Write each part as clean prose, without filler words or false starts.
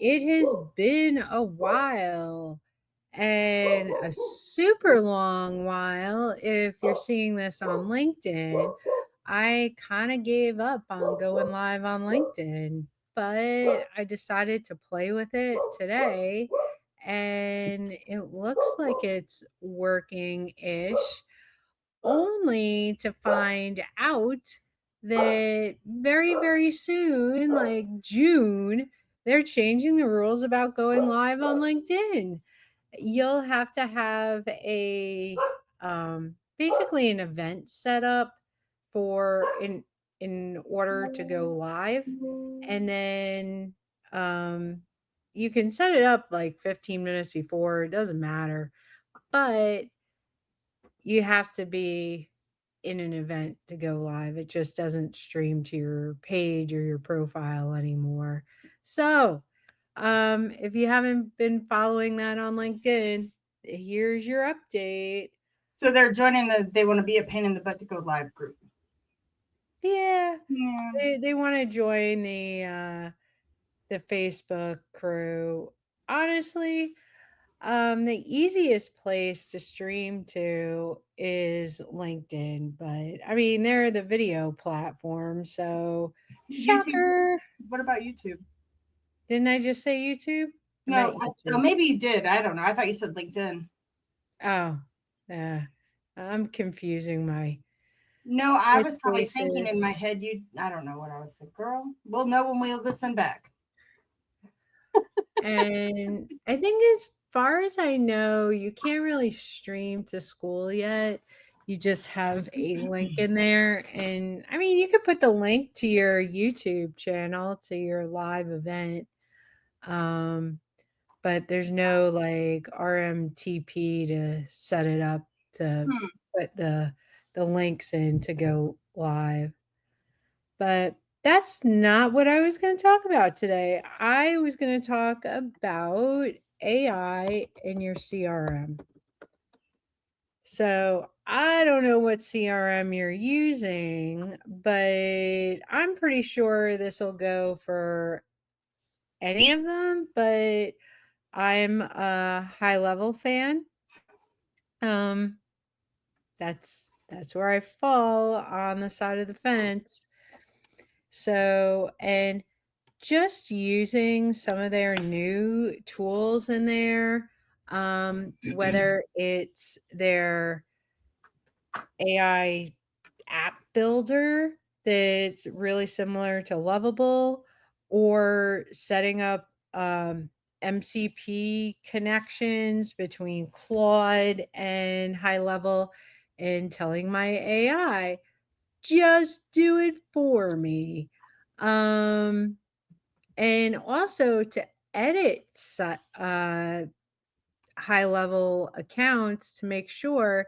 It has been a while and a super long while if you're seeing this on LinkedIn. I kind of gave up on going live on LinkedIn, but I decided to play with it today and it looks like it's working ish, only to find out that very, very soon, like June, they're changing the rules about going live on LinkedIn. You'll have to have a basically an event set up for in order to go live, and then you can set it up like 15 minutes before, it doesn't matter, but you have to be in an event to go live. It just doesn't stream to your page or your profile anymore. So, if you haven't been following that on LinkedIn, here's your update. So they're joining they want to be a pain in the butt to go live group. Yeah, Yeah. they want to join the Facebook crew. Honestly, the easiest place to stream to is LinkedIn, but I mean, they're the video platform, so YouTube. shocker. What about YouTube? Didn't I just say YouTube? I No, meant oh, YouTube. maybe you did. I don't know. I thought you said LinkedIn. Oh, yeah. I'm confusing No, I my was probably thinking in spaces. my head, I don't know what I was thinking. Girl, we'll know when we listen back. And I think as far as I know, you can't really stream to school yet. You just have a link in there. And I mean, you could put the link to your YouTube channel to your live event. Um, but there's no like RMTP to set it up to Hmm. put the links in to go live. But that's not what I was going to talk about today. I was going to talk about AI in your CRM. So I don't know what CRM you're using, but I'm pretty sure this will go for any of them. But I'm a HighLevel fan. Um, that's where I fall on the side of the fence. So, and just using some of their new tools in there, whether it's their AI app builder that's really similar to Lovable, or setting up MCP connections between Claude and High Level, and telling my AI, just do it for me. Um, and also to edit high level accounts to make sure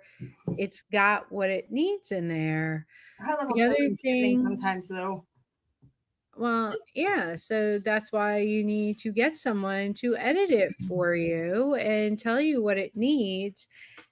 it's got what it needs in there. High The level's so other confusing thing, sometimes, though. well, yeah, so that's why you need to get someone to edit it for you and tell you what it needs.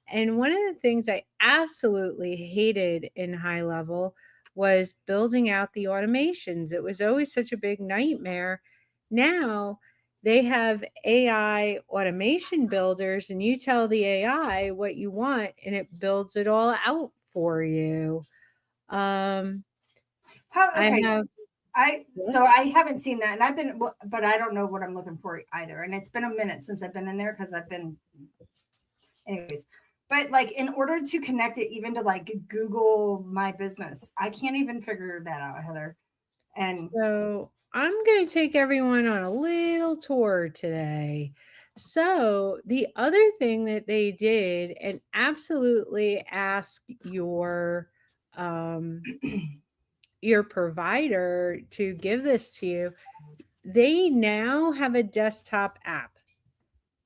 And one of the things I absolutely hated in high level was building out the automations. It was always such a big nightmare. Now they have AI automation builders, and you tell the AI what you want, and it builds it all out for you. Um, How? I Okay. have I haven't seen that, and but I don't know what I'm looking for either. And it's been a minute since I've been in there because I've been, anyways. But like, in order to connect it even to like Google My Business, I can't even figure that out, Heather. And So I'm going to take everyone on a little tour today. So, the other thing that they did, and absolutely ask um, your provider to give this to you, they now have a desktop app.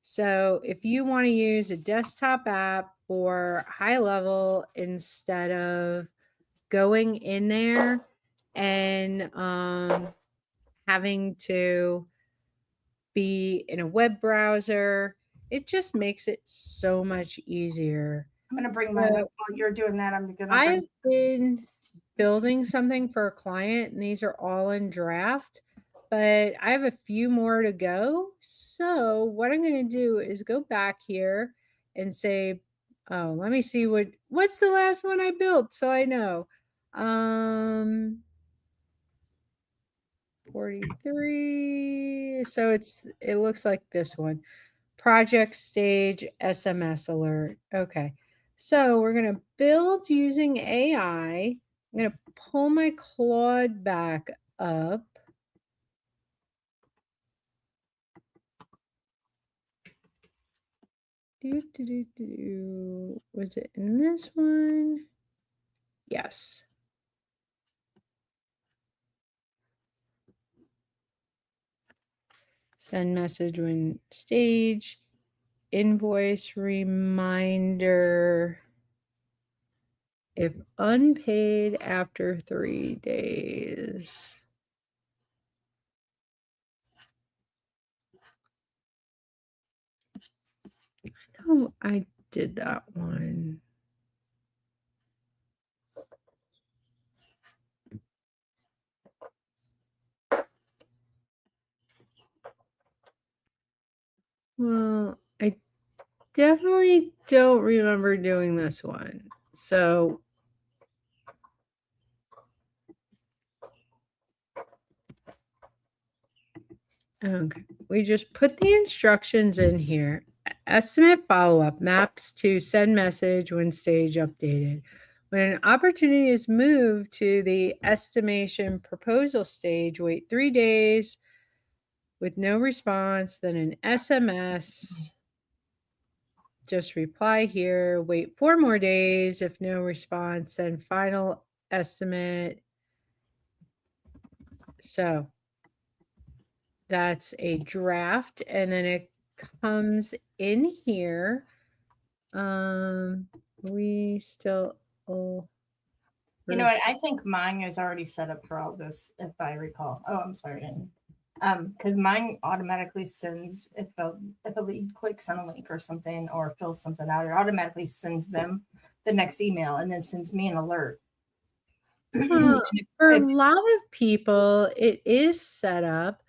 So, if you want to use a desktop app for high level instead of going in there and having to be in a web browser. It just makes it so much easier. I'm gonna bring mine up So while you're doing that. I'm gonna I've bring. been building something for a client, and these are all in draft. but I have a few more to go. So what I'm going to do is go back here and say, oh, let me see what's the last one I built so I know. 43. So it looks like this one. Project stage SMS alert. Okay. So we're going to build using AI. I'm going to pull my Claude back up. Was it in this one? Yes. Send message when stage. Invoice reminder. If unpaid after 3 days. Oh, I did that one. Well, I definitely don't remember doing this one. So okay, we just put the instructions in here. Estimate follow-up maps to send message when stage updated. When an opportunity is moved to the estimation proposal stage, wait 3 days with no response, then an SMS. Just reply here, wait 4 more days. If no response, send final estimate. So that's a draft, and then it comes in here. We still You know what? I think mine is already set up for all this, if I recall. Oh, I'm sorry. Because mine automatically sends if a lead clicks on a link or something or fills something out, it automatically sends them the next email and then sends me an alert. For a lot of people, it is set up,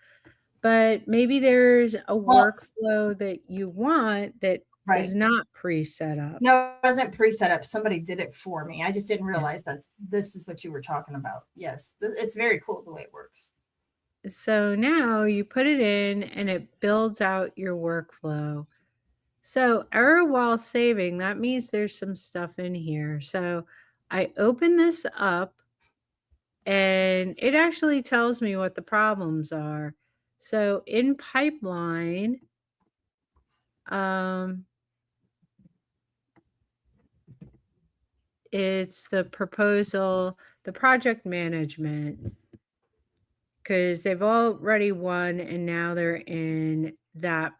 but maybe there's a workflow that you want that is not pre-set up. No, it wasn't pre-set up. Somebody did it for me. I just didn't realize that this is what you were talking about. Yes, it's very cool the way it works. So now you put it in and it builds out your workflow. So error while saving, that means there's some stuff in here. So I open this up and it actually tells me what the problems are. So in pipeline, it's the proposal, the project management, because they've already won and now they're in that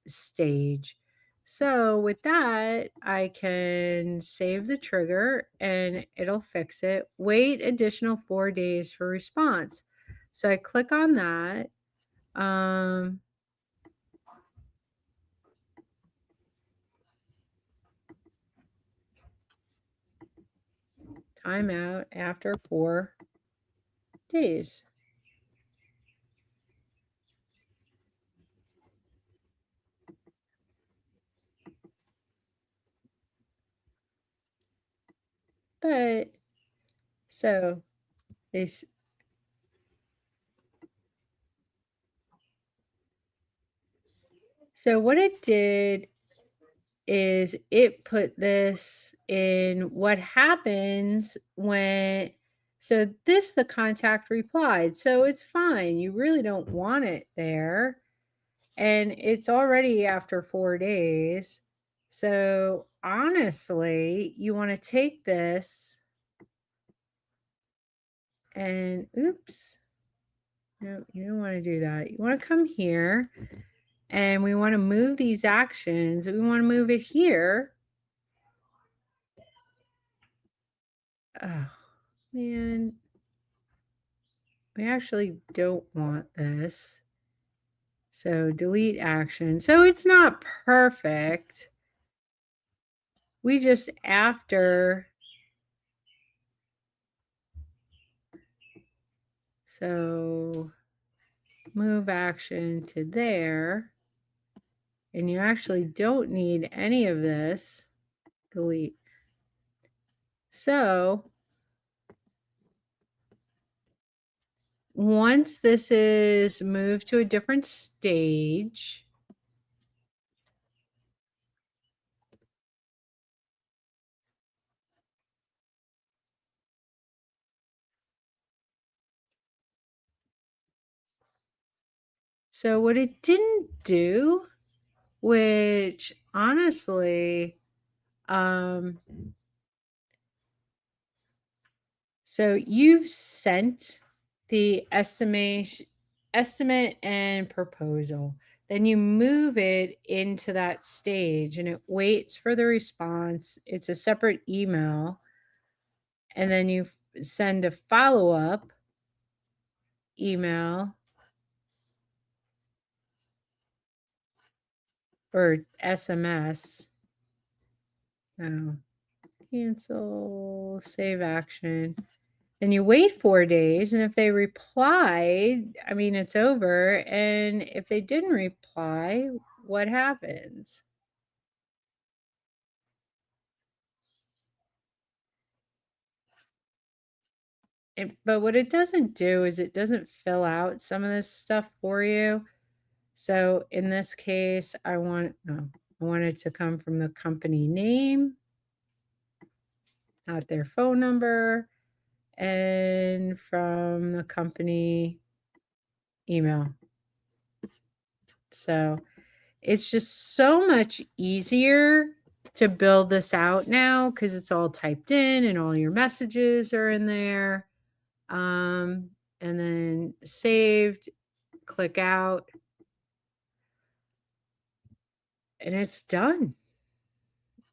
stage. So with that, I can save the trigger and it'll fix it. Wait additional 4 days for response. So I click on that. Timeout after 4 days. But so what it did is it put this in what happens when, so the contact replied. So it's fine. You really don't want it there. And it's already after 4 days. So honestly, you want to take this and oops. No, you don't want to do that. You want to come here and we want to move these actions. We want to move it here. Oh, man. We actually don't want this. So delete action. So it's not perfect. We just after. So move action to there, and you actually don't need any of this. Delete. So once this is moved to a different stage, so what it didn't do, which honestly, um, so you've sent the estimate and proposal. Then you move it into that stage and it waits for the response. It's a separate email. And then you send a follow-up email or SMS. Oh, cancel, save action. Then you wait 4 days, and if they reply, I mean, it's over, and if they didn't reply, what happens? But what it doesn't do is it doesn't fill out some of this stuff for you. So in this case, I want it to come from the company name, not their phone number, and from the company email. So it's just so much easier to build this out now because it's all typed in and all your messages are in there. And then saved, click out, and it's done.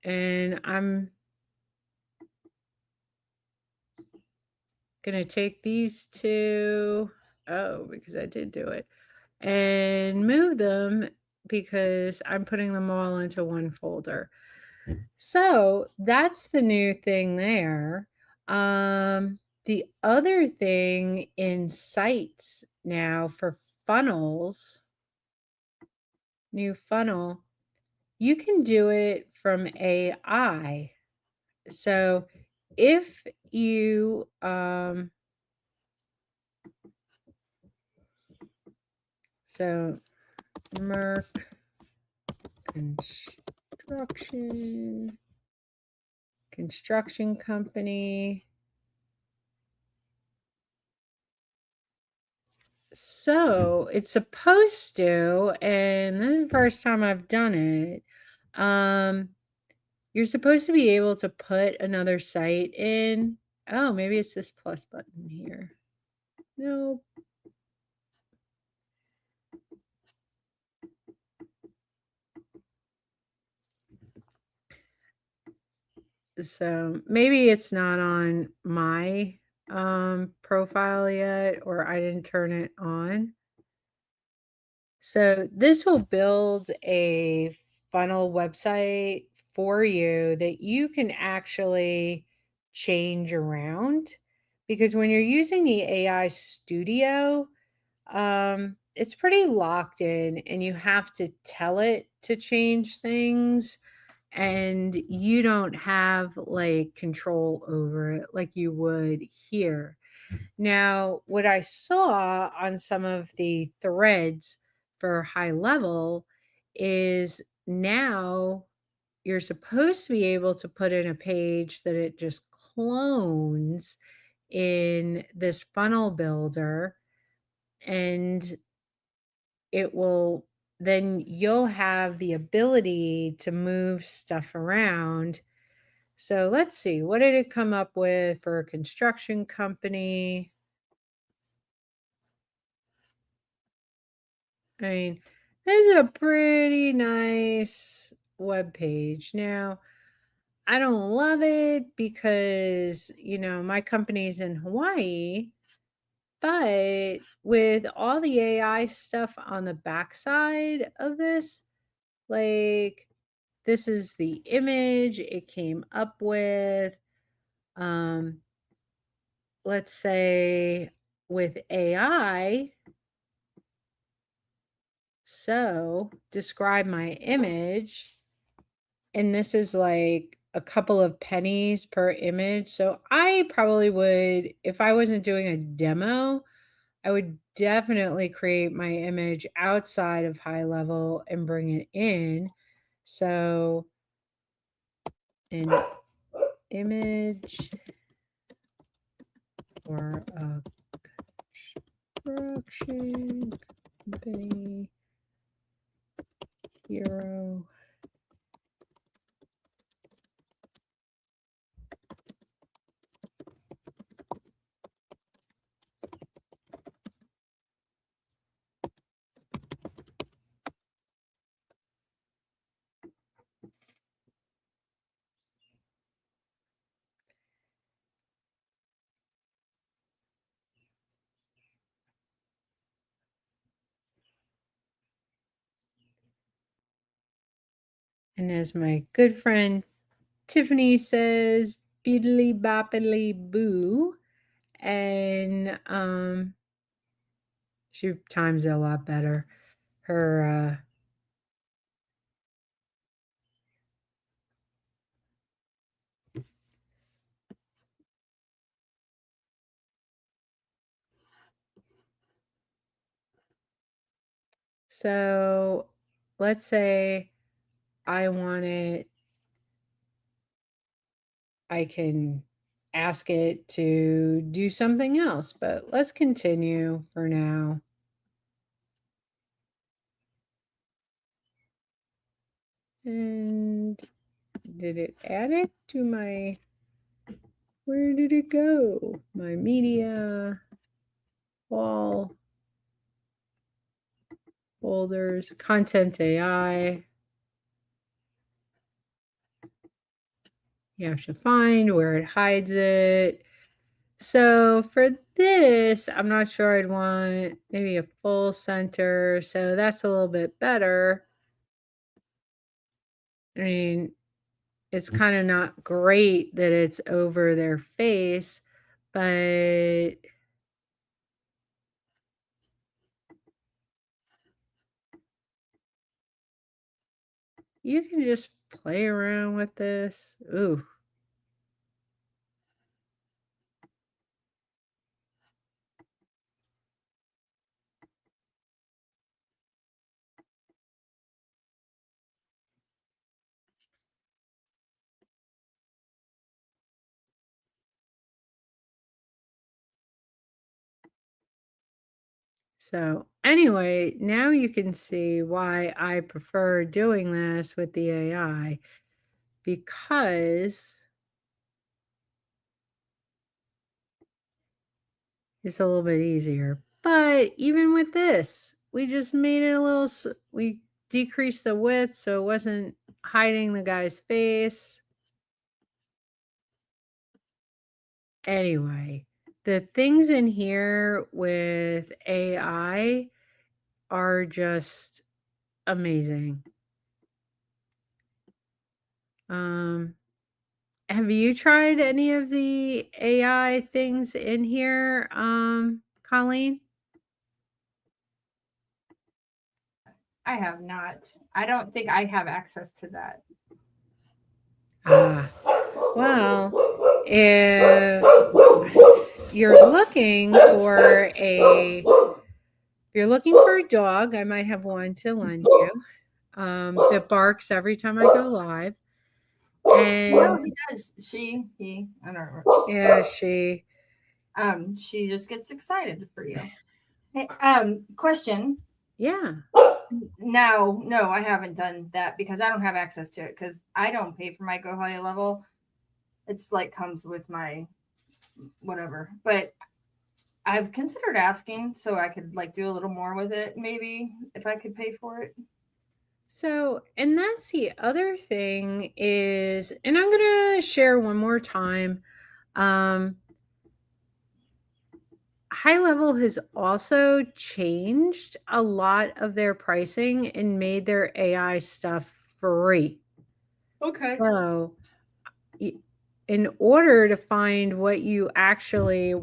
And I'm gonna take these two, oh, because I did do it, and move them because I'm putting them all into one folder. So that's the new thing there. The other thing in sites now for funnels, new funnel, you can do it from AI. So if you so Merck construction company. So it's supposed to, and this is the first time I've done it. You're supposed to be able to put another site in. Oh, maybe it's this plus button here. No. So maybe it's not on my profile yet, or I didn't turn it on. So this will build a funnel website for you that you can actually change around, because when you're using the AI studio, it's pretty locked in and you have to tell it to change things, and you don't have like control over it like you would here. Now, what I saw on some of the threads for HighLevel is now you're supposed to be able to put in a page that it just clones in this funnel builder, and it will then you'll have the ability to move stuff around. So let's see, what did it come up with for a construction company? I mean, this is a pretty nice web page. Now, I don't love it because, my company's in Hawaii, but with all the AI stuff on the backside of this, like this is the image it came up with. Um, let's say with AI, also describe my image, and this is like a couple of pennies per image. So I probably would, if I wasn't doing a demo, I would definitely create my image outside of HighLevel and bring it in. So an image or a construction company hero. And as my good friend Tiffany says, "Beedly boppily boo." And she times it a lot better. Her so let's say I want it, I can ask it to do something else, but let's continue for now. And did it add it to my, where did it go? My media, wall, folders, content AI. You have to find where it hides it. So for this, I'm not sure I'd want maybe a full center. So that's a little bit better. I mean, it's kind of not great that it's over their face, but you can just play around with this. Ooh. So anyway, now you can see why I prefer doing this with the AI, because it's a little bit easier. But even with this, we just made it a little, we decreased the width so it wasn't hiding the guy's face. Anyway, the things in here with AI are just amazing. Um, have you tried any of the AI things in here, Colleen? I have not. I don't think I have access to that. Ah, well, if you're looking for a if you're looking for a dog, I might have one to lend you, that barks every time I go live. And No, he does. He. I don't know. yeah, She just gets excited for you. Hey, question. yeah. No, no, I haven't done that because I don't have access to it because I don't pay for my Go High Level. It's like comes with my whatever. But I've considered asking so I could like do a little more with it, maybe if I could pay for it. So, and that's the other thing is, and I'm going to share one more time. Um, HighLevel has also changed a lot of their pricing and made their AI stuff free. Okay. So, in order to find what you actually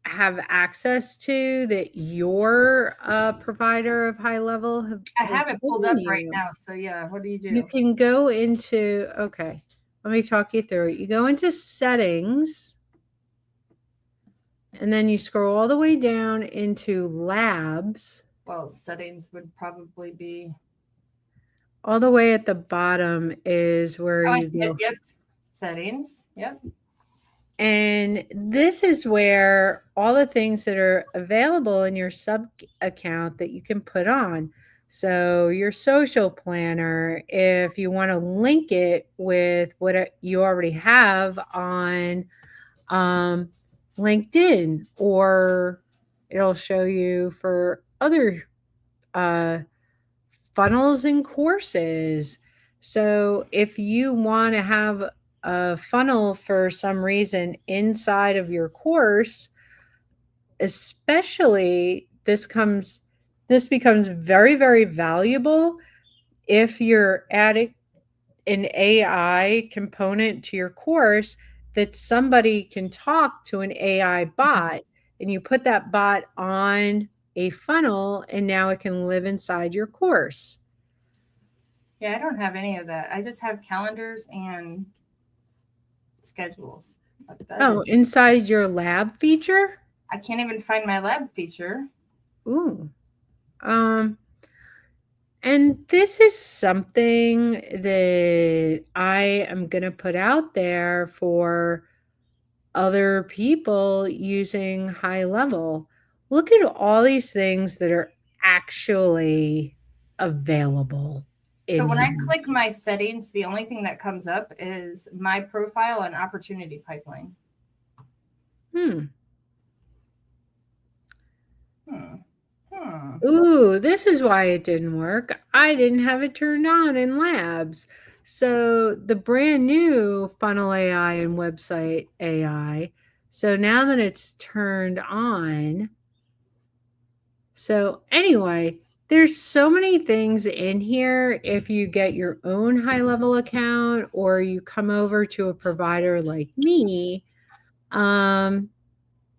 have access to that your provider of HighLevel I has have it pulled given up right you. now. So yeah, what do you You do? can go into, okay, let me talk you through it. You go into settings, and then you scroll all the way down into labs. Well, settings would probably be. All the way at the bottom is where Oh, I you see it. go. Yep. Settings. Yep. And this is where all the things that are available in your sub account that you can put on. So, your social planner, if you want to link it with what you already have on um, LinkedIn, or it'll show you for other uh, funnels and courses. So if you want to have a funnel for some reason inside of your course, especially this becomes very, very valuable if you're adding an AI component to your course that somebody can talk to an AI bot, and you put that bot on a funnel, and now it can live inside your course. Yeah, I don't have any of that. I just have calendars and schedules. But that Oh, is, inside your lab feature? I can't even find my lab feature. Ooh. Um, and this is something that I am going to put out there for other people using HighLevel. Look at all these things that are actually available So in when I here. click my settings, the only thing that comes up is my profile and opportunity pipeline. Hmm. Hmm. Hmm. Ooh, this is why it didn't work. I didn't have it turned on in labs. So the brand new funnel AI and website AI. So now that it's turned on, so anyway, there's so many things in here. If you get your own HighLevel account or you come over to a provider like me, um,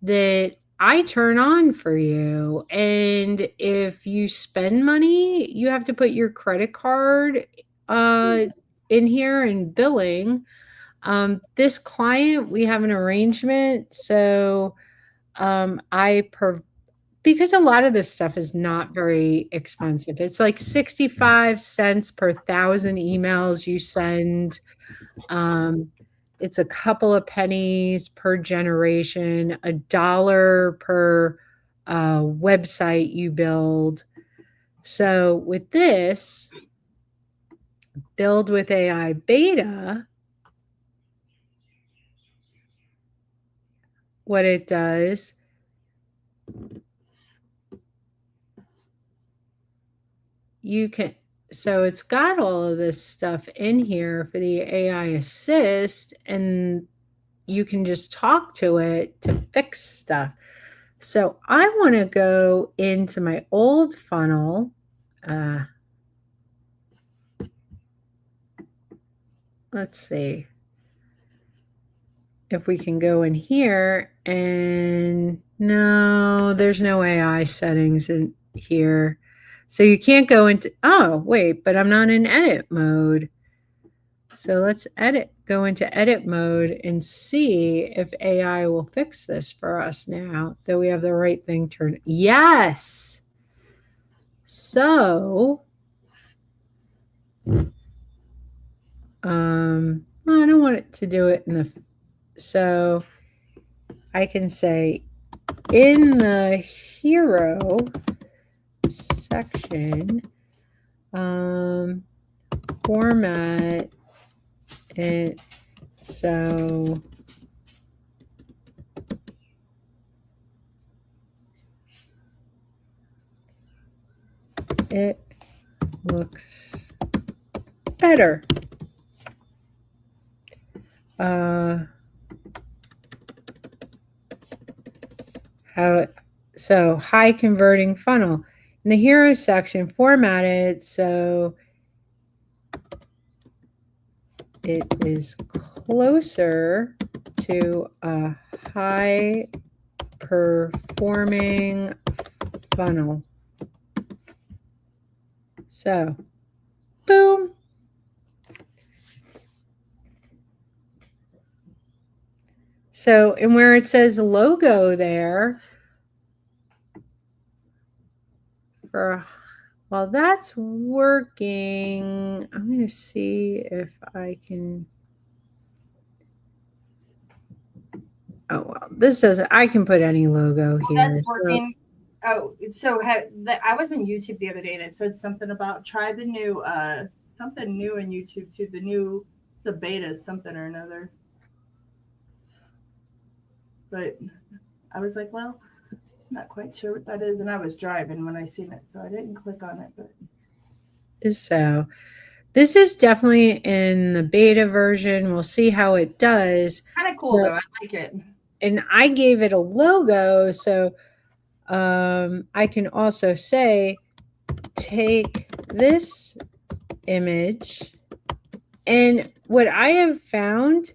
that I turn on for you. And if you spend money, you have to put your credit card uh, in here and billing. This client, we have an arrangement. So I because a lot of this stuff is not very expensive. It's like 65 cents per thousand emails you send. Um, it's a couple of pennies per generation, a dollar per website you build. So with this, build with AI beta, what it does, you can, so it's got all of this stuff in here for the AI assist, and you can just talk to it to fix stuff. So I want to go into my old funnel. Uh, let's see if we can go in here, and no, there's no AI settings in here. So you can't go into, oh, wait, but I'm not in edit mode. So let's go into edit mode and see if AI will fix this for us now that we have the right thing turned. Yes. So, I don't want it to do it in the, so I can say in the hero section, format it so it looks better. So high converting funnel. In the hero section, format it so it is closer to a high performing funnel. So, boom. So, and where it says logo there, for while that's working, I'm going to see if I can. Oh, well, this doesn't, I can put any logo here. That's working. So I was in YouTube the other day and it said something about try the new something new in YouTube too. The new, it's a beta something or another. But I was like, well, I'm not quite sure what that is, and I was driving when I seen it, so I didn't click on it. But so this is definitely in the beta version. We'll see how it does. Kind of cool though. I like it. And I gave it a logo, so I can also say, take this image. And what I have found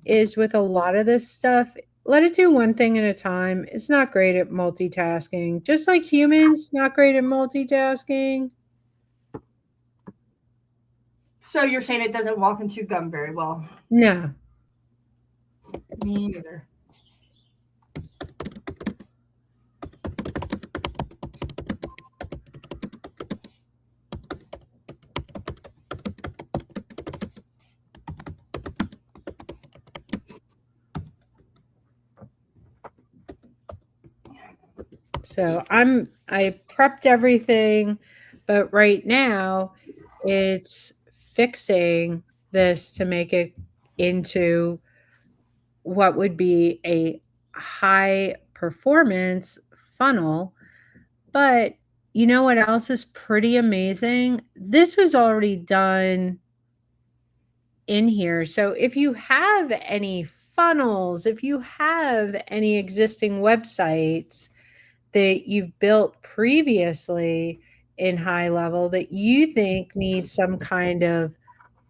is with a lot of this stuff, let it do one thing at a time. It's not great at multitasking. Just like humans, not great at multitasking. So you're saying it doesn't walk and chew gum very well? No. Me neither. So I prepped everything, but right now it's fixing this to make it into what would be a high performance funnel. But you know what else is pretty amazing? This was already done in here. So if you have any funnels, if you have any existing websites that you've built previously in HighLevel that you think needs some kind of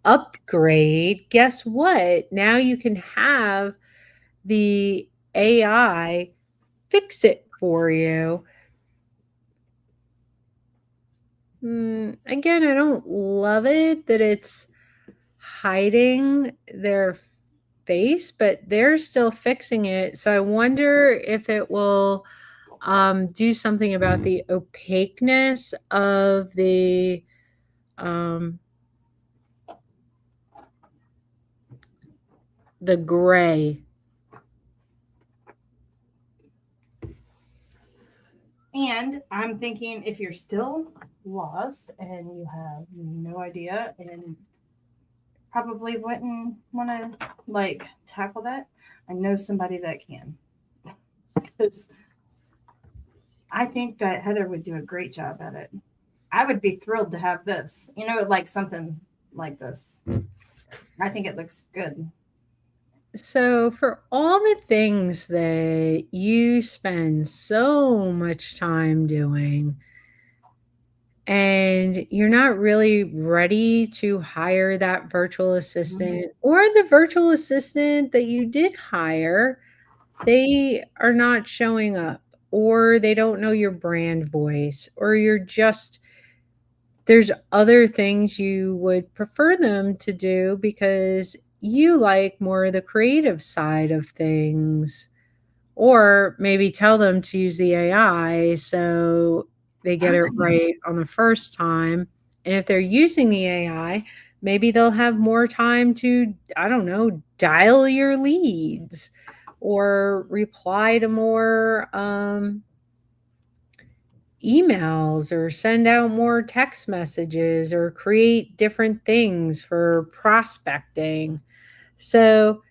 upgrade, guess what? Now you can have the AI fix it for you. Again, I don't love it that it's hiding their face, but they're still fixing it. So I wonder if it will do something about the opaqueness of the gray. And I'm thinking if you're still lost and you have no idea and probably wouldn't want to like tackle that, I know somebody that can. Because I think that Heather would do a great job at it. I would be thrilled to have this, like something like this. I think it looks good. So, for all the things that you spend so much time doing, and you're not really ready to hire that virtual assistant or the virtual assistant that you did hire, they are not showing up or they don't know your brand voice or there's other things you would prefer them to do because you like more the creative side of things, or maybe tell them to use the AI so they get it right on the first time. And if they're using the AI, maybe they'll have more time to, I don't know, dial your leads or reply to more emails or send out more text messages or create different things for prospecting. So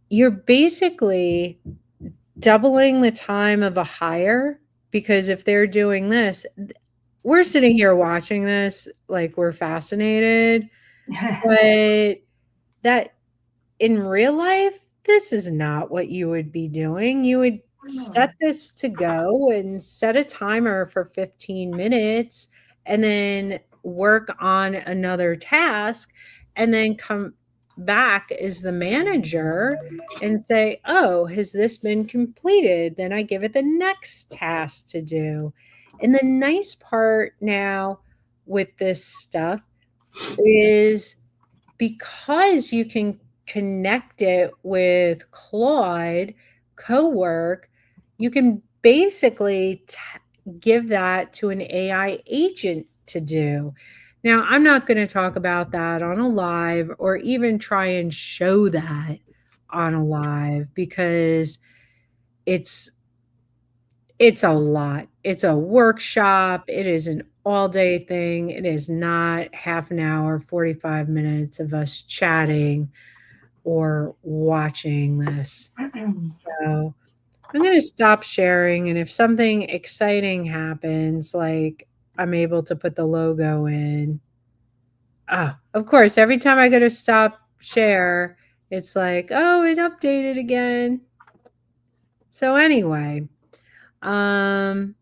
you're basically doubling the time of a hire, because if they're doing this, we're sitting here watching this like we're fascinated, but that in real life, this is not what you would be doing. You would set this to go and set a timer for 15 minutes and then work on another task and then come back as the manager and say, "Oh, has this been completed?" Then I give it the next task to do. And the nice part now with this stuff is because you can connect it with Claude Cowork, you can basically give that to an AI agent to do. Now, I'm not going to talk about that on a live or even try and show that on a live because it's it's a lot. It's a workshop. It is an all-day thing. It is not half an hour, 45 minutes of us chatting or watching this. So, I'm gonna stop sharing, and if something exciting happens, like I'm able to put the logo in. Ah, of course, every time I go to stop share, it's like, "Oh, it updated again." So anyway, um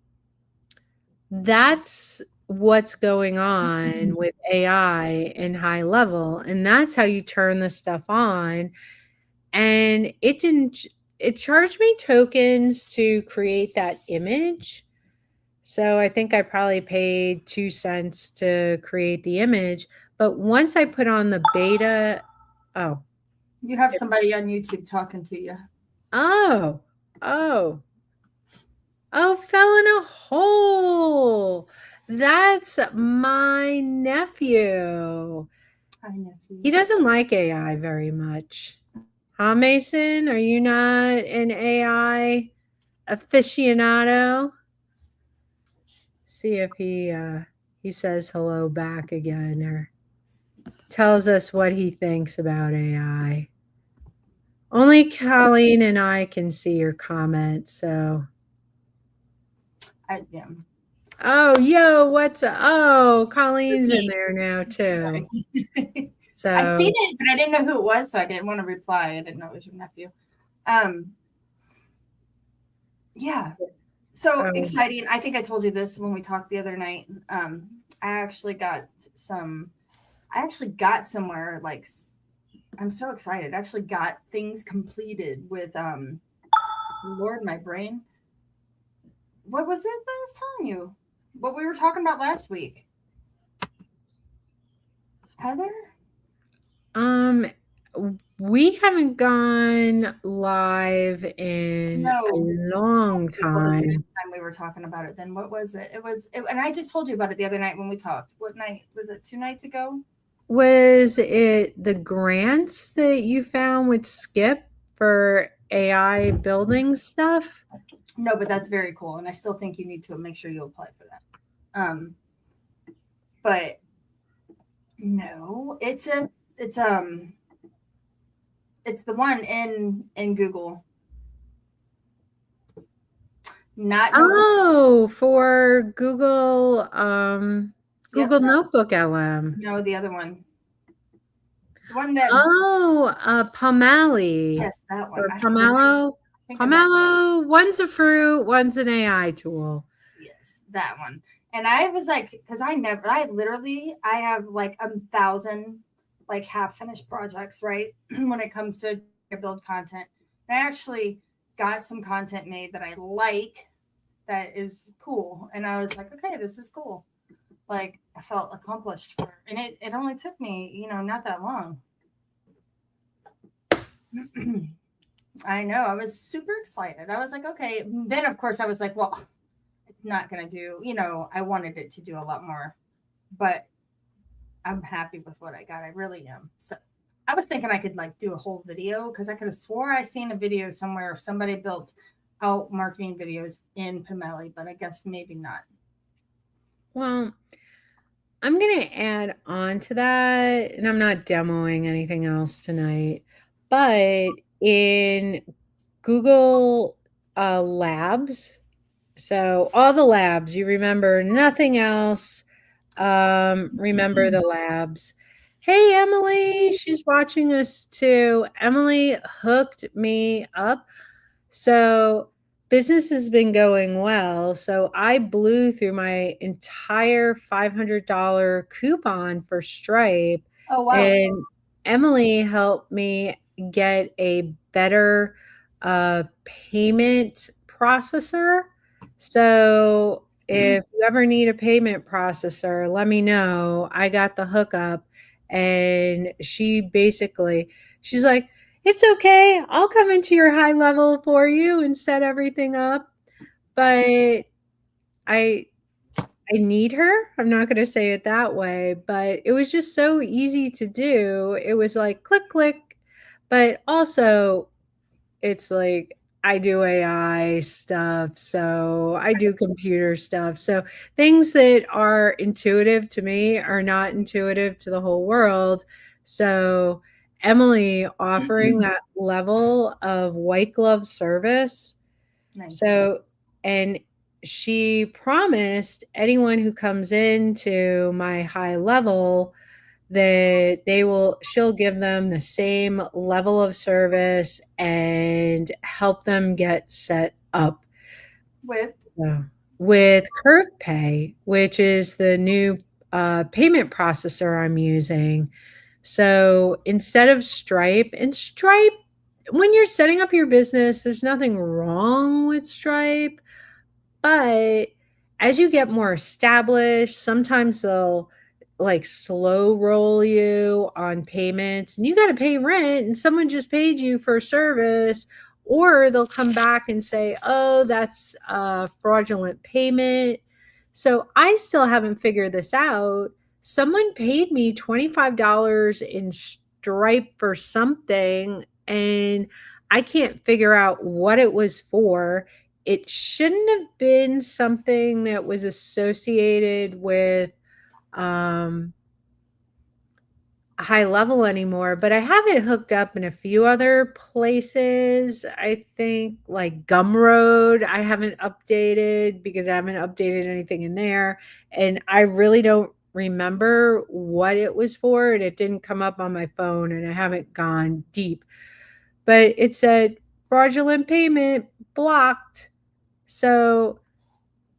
that's what's going on with AI and HighLevel, and that's how you turn this stuff on, and it charged me tokens to create that image, so I think I probably paid 2 cents to create the image, but once I put on the beta oh, You have somebody on YouTube talking to you. oh, oh. Oh, fell in a hole. That's my nephew. Hi, He nephew. doesn't like AI very much. Huh, Mason? Are you not an AI aficionado? See if he says hello back again or tells us what he thinks about AI. Only Colleen and I can see your comment, so I am. oh, yo, oh, Colleen's in there now too. I seen So, it, but I didn't know who it was, so I didn't want to reply. I didn't know it was your nephew. Um, yeah. So oh, exciting. I think I told you this when we talked the other night. I actually got somewhere like I'm so excited. I actually got things completed with Lord, my brain. What was it that I was telling you? What we were talking about last week? Heather? um, we haven't gone live in a No, long it was last time. time we were talking about it. Then what was it? And I just told you about it the other night when we talked. What night was it? 2 nights ago? Was it the grants that you found with Skip for AI building stuff? No, but that's very cool, and I still think you need to make sure you apply for that. But no, it's the one in Google. Not no Oh, for Google, Yep, Google Notebook LM. no, the other one. The one that Oh, Pomeli yes, that one. or I don't know why Pomelo. I'm thinking that. Pomelo, one's a fruit, one's an AI tool. Yes, that one. And I was like, because I have like 1,000 like half finished projects, right? When it comes to build content. I actually got some content made that I like that is cool. And I was like, okay, this is cool. Like I felt accomplished and it only took me, not that long. I know. I was super excited. I was like, okay. Then of course I was like, well, it's not gonna do, I wanted it to do a lot more. But I'm happy with what I got. I really am. So I was thinking I could like do a whole video because I could have swore I seen a video somewhere of somebody built out marketing videos in Pomeli, but I guess maybe not. Well, I'm going to add on to that, and I'm not demoing anything else tonight, but in Google Labs, so all the labs, you remember nothing else. Remember the labs. Hey, Emily, she's watching us too. Emily hooked me up. So business has been going well. So I blew through my entire $500 coupon for Stripe. Oh wow. And Emily helped me get a better payment processor. So if you ever need a payment processor, let me know. I got the hookup, and she's like, it's okay. I'll come into your HighLevel for you and set everything up. But I I need her. I'm not gonna say it that way, but it was just so easy to do. It was like click, click, but also it's like I do AI stuff, so I do computer stuff. So things that are intuitive to me are not intuitive to the whole world. So Emily offering that level of white glove service, Nice. so, and she promised anyone who comes into my HighLevel that she'll give them the same level of service and help them get set up With uh, with Curve Pay, which is the new payment processor I'm using. So instead of Stripe, when you're setting up your business, there's nothing wrong with Stripe. But as you get more established, sometimes they'll like slow roll you on payments and you got to pay rent and someone just paid you for a service, or they'll come back and say, "Oh, that's a fraudulent payment." So I still haven't figured this out. Someone paid me $25 in Stripe for something, and I can't figure out what it was for. It shouldn't have been something that was associated with, um, HighLevel anymore, but I have it hooked up in a few other places. I think like Gumroad, I haven't updated because I haven't updated anything in there, and I really don't remember what it was for, and it didn't come up on my phone, and I haven't gone deep. But it said fraudulent payment blocked. So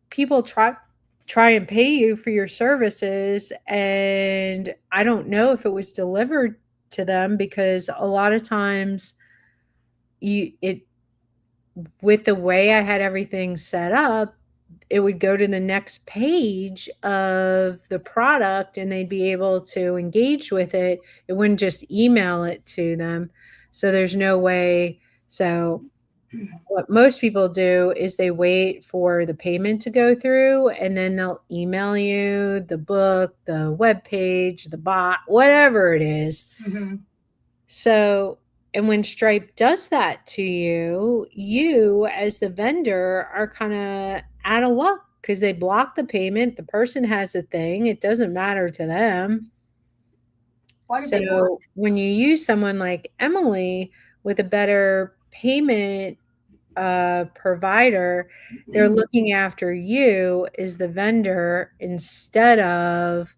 people try and pay you for your services, and I don't know if it was delivered to them because a lot of times you it with the way I had everything set up, it would go to the next page of the product and they'd be able to engage with it. It wouldn't just email it to them. So there's no way. So what most people do is they wait for the payment to go through and then they'll email you the book, the web page, the bot, whatever it is. Mm-hmm. So, and when Stripe does that to you, you as the vendor are kind of out of luck because they block the payment. The person has a thing, it doesn't matter to them. Why do they block? So, when you use someone like Emily with a better payment provider, they're looking after you as the vendor instead of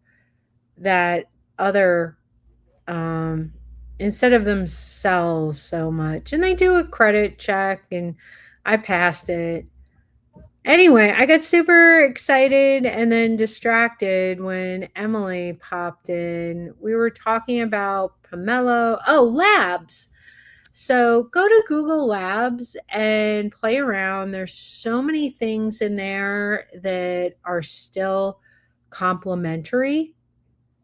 that other, um, instead of themselves so much. And they do a credit check, and I passed it. Anyway, I got super excited and then distracted when Emily popped in. We were talking about Pomelo. Oh, labs. So go to Google Labs and play around. There's so many things in there that are still complimentary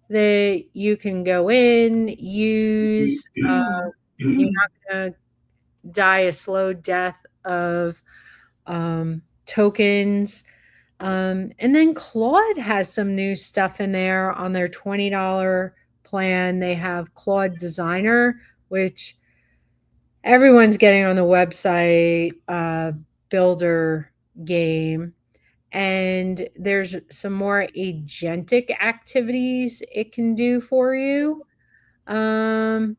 that you can go in, use. You're not going to die a slow death of tokens. And then Claude has some new stuff in there on their $20 plan. They have Claude Designer, which everyone's getting on the website builder game. And there's some more agentic activities it can do for you. Um,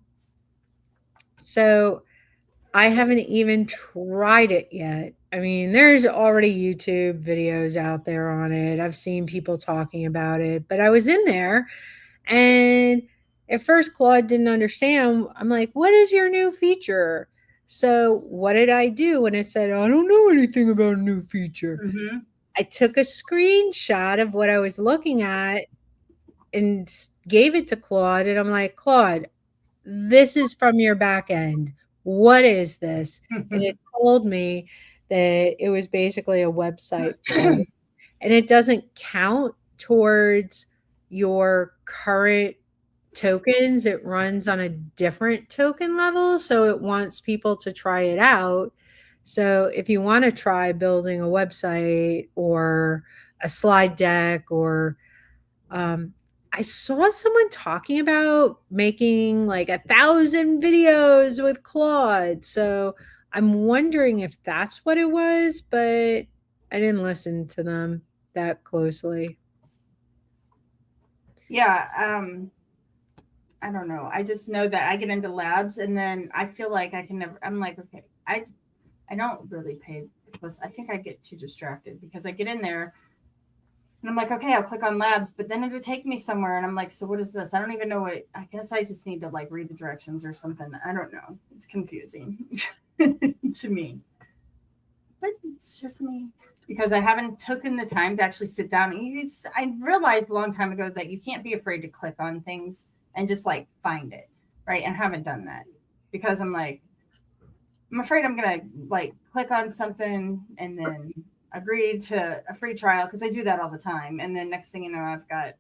so I haven't even tried it yet. I mean, there's already YouTube videos out there on it. I've seen people talking about it, but I was in there and at first Claude didn't understand. I'm like, "What is your new feature?" So, what did I do when it said, "I don't know anything about a new feature?" Mm-hmm. I took a screenshot of what I was looking at and gave it to Claude, and I'm like, "Claude, this is from your back end. What is this? And it told me that it was basically a website for you, and it doesn't count towards your current tokens. It runs on a different token level, so it wants people to try it out. So if you want to try building a website or a slide deck, or um, I saw someone talking about making like 1,000 videos with Claude. So I'm wondering if that's what it was, but I didn't listen to them that closely. Yeah, I don't know. I just know that I get into labs and then I feel like I can never. I'm like, okay, I don't really pay close. I think I get too distracted because I get in there and I'm like, okay, I'll click on labs, but then it'll take me somewhere, and I'm like, so what is this? I don't even know what. I guess I just need to like read the directions or something. I don't know. It's confusing to me, but it's just me because I haven't taken the time to actually sit down. And I realized a long time ago that you can't be afraid to click on things and just like find it, right? And I haven't done that because I'm like, I'm afraid I'm gonna like click on something and then agree to a free trial because I do that all the time. And then next thing you know, I've got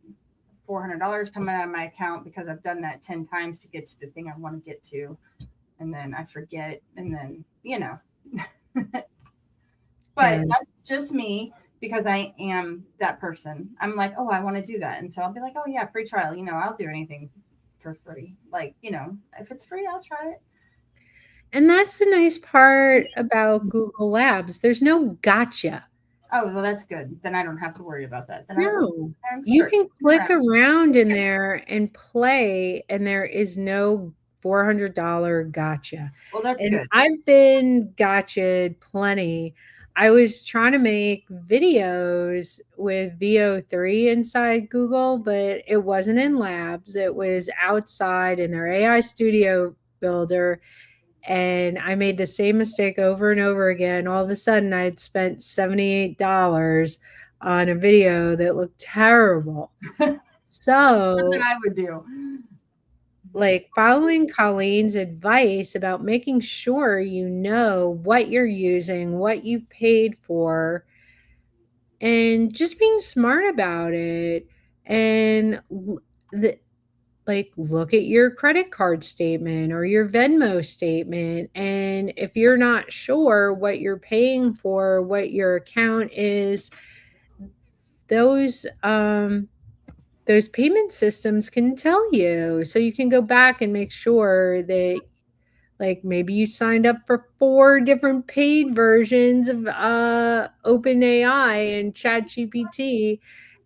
$400 coming out of my account because I've done that 10 times to get to the thing I want to get to. And then I forget. And then, but And that's just me because I am that person. I'm like, oh, I want to do that. And so I'll be like, oh, yeah, free trial. I'll do anything for free. Like, if it's free, I'll try it. that's the nice part about Google Labs. There's no gotcha. Oh, well, that's good. Then I don't have to worry about that. Then I No. can You start can click around. around in there and play, and there is no $400 gotcha. Well, that's And good. I've been gotcha'd plenty. I was trying to make videos with VO3 inside Google, but it wasn't in Labs. It was outside in their AI Studio Builder, and I made the same mistake over and over again. All of a sudden, I had spent $78 on a video that looked terrible. Something So, I would do. like, following Colleen's advice about making sure you know what you're using, what you've paid for, and just being smart about it. And the, like, look at your credit card statement or your Venmo statement, and if you're not sure what you're paying for, what your account is, those those payment systems can tell you. So you can go back and make sure that, like, maybe you signed up for 4 different paid versions of OpenAI and ChatGPT,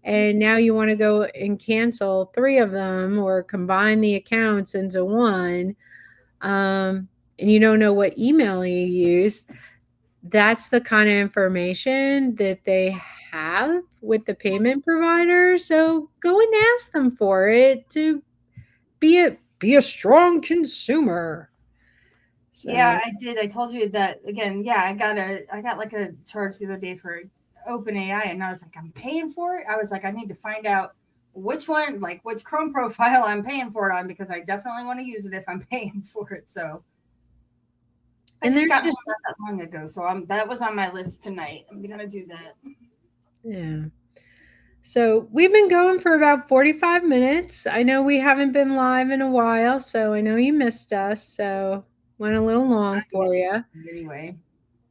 and now you wanna go and cancel 3 of them or combine the accounts into one, and you don't know what email you used. That's the kind of information that they have with the payment provider, so go and ask them for it to be a strong consumer. Yeah, So I did. I told you that again. Yeah, I got like a charge the other day for OpenAI, and I was like, I'm paying for it. I was like, I need to find out which one, like which Chrome profile I'm paying for it on, because I definitely want to use it if I'm paying for it. So I and just there's got home just not that long ago, so that was on my list tonight. I'm gonna do that. yeah. So we've been going for about 45 minutes. I know we haven't been live in a while, so I know you missed us. So went a little long I for miss you. you anyway.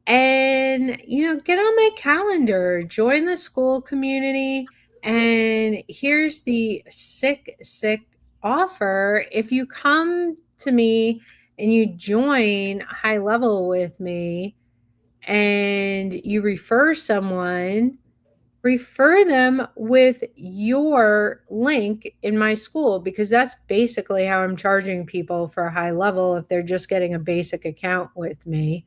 And, get on my calendar, join the school community. And here's the sick offer. If you come to me and you join High Level with me and you refer them with your link in my school, because that's basically how I'm charging people for High Level if they're just getting a basic account with me,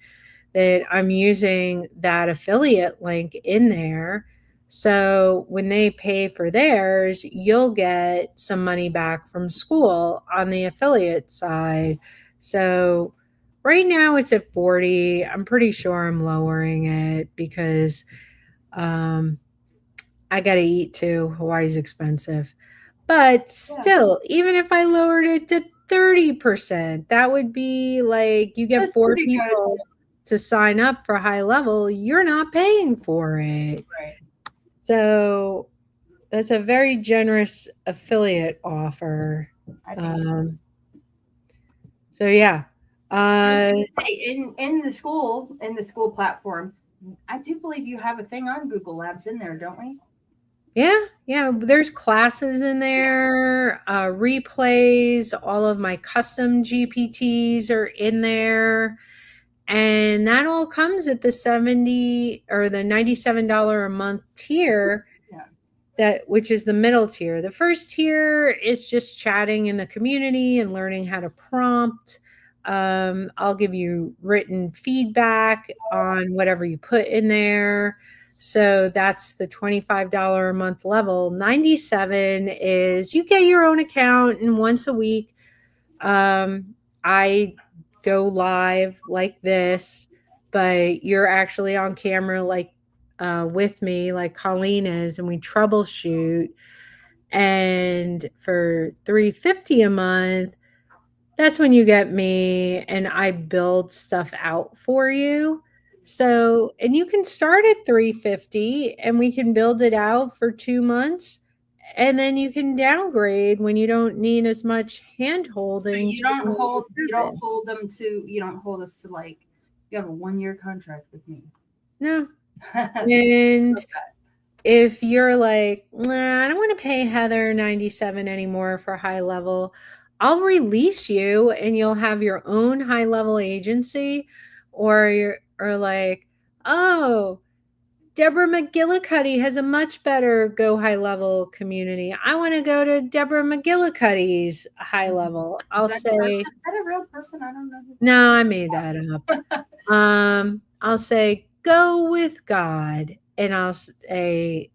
that I'm using that affiliate link in there. So when they pay for theirs, you'll get some money back from school on the affiliate side. So right now it's at 40. I'm pretty sure I'm lowering it because um, I got to eat too. Hawaii's expensive. But Yeah. still, even if I lowered it to 30%. That would be like you get That's 4 pretty good. people to sign up for HighLevel, you're not paying for it. Right. So that's a very generous affiliate offer. I think So yeah. I was gonna say, in the school platform, I do believe you have a thing on Google Labs in there, don't we? Yeah, there's classes in there, replays, all of my custom GPTs are in there, and that all comes at the 70 or the $97 a month tier. Yeah. That which is the middle tier. The first tier is just chatting in the community and learning how to prompt. I'll give you written feedback on whatever you put in there. So that's the $25 a month level. 97 is you get your own account, and once a week, I go live like this, but you're actually on camera like with me, like Colleen is, and we troubleshoot. And for $350 a month, that's when you get me and I build stuff out for you. So, and you can start at $350 and we can build it out for 2 months. And then you can downgrade when you don't need as much hand So holding. you don't hold them to, you don't hold us to like, you have a 1-year contract with me. No. And if you're like, nah, I don't want to pay Heather 97 anymore for HighLevel, I'll release you and you'll have your own HighLevel agency, or like, oh, Deborah McGillicuddy has a much better Go HighLevel community. I want to go to Deborah McGillicuddy's HighLevel. I'll say, is that a real person? I don't know. No, I made that up. I'll say, go with God, and I'll say,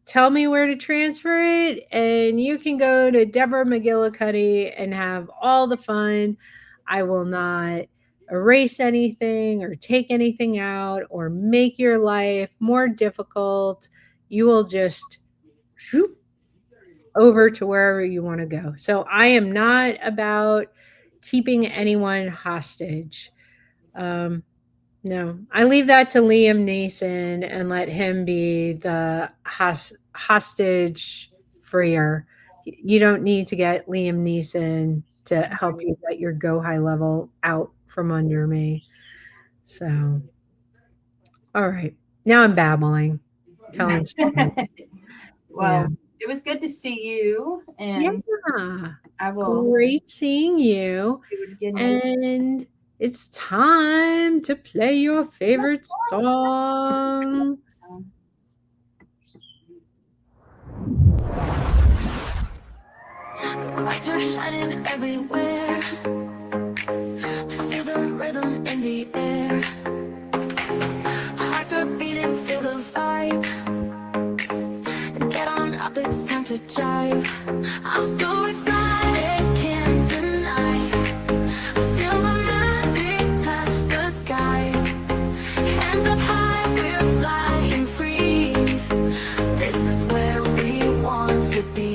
tell me where to transfer it, and you can go to Deborah McGillicuddy and have all the fun. I will not erase anything or take anything out or make your life more difficult. You will just shoot over to wherever you want to go. So I am not about keeping anyone hostage. No, I leave that to Liam Neeson and let him be the hostage freer. You don't need to get Liam Neeson to help you get your Go HighLevel out from under me. So, all right. Now I'm babbling, telling stories. Well, it was good to see you, and I will. Great seeing you. And it's time to play your favorite song. Lights are shining everywhere. Feel the rhythm in the air. Hearts are beating, feel the vibe. And get on up, it's time to jive. I'm so excited, can't deny. Feel the magic touch the sky. Hands up high, we're flying free. This is where we want to be.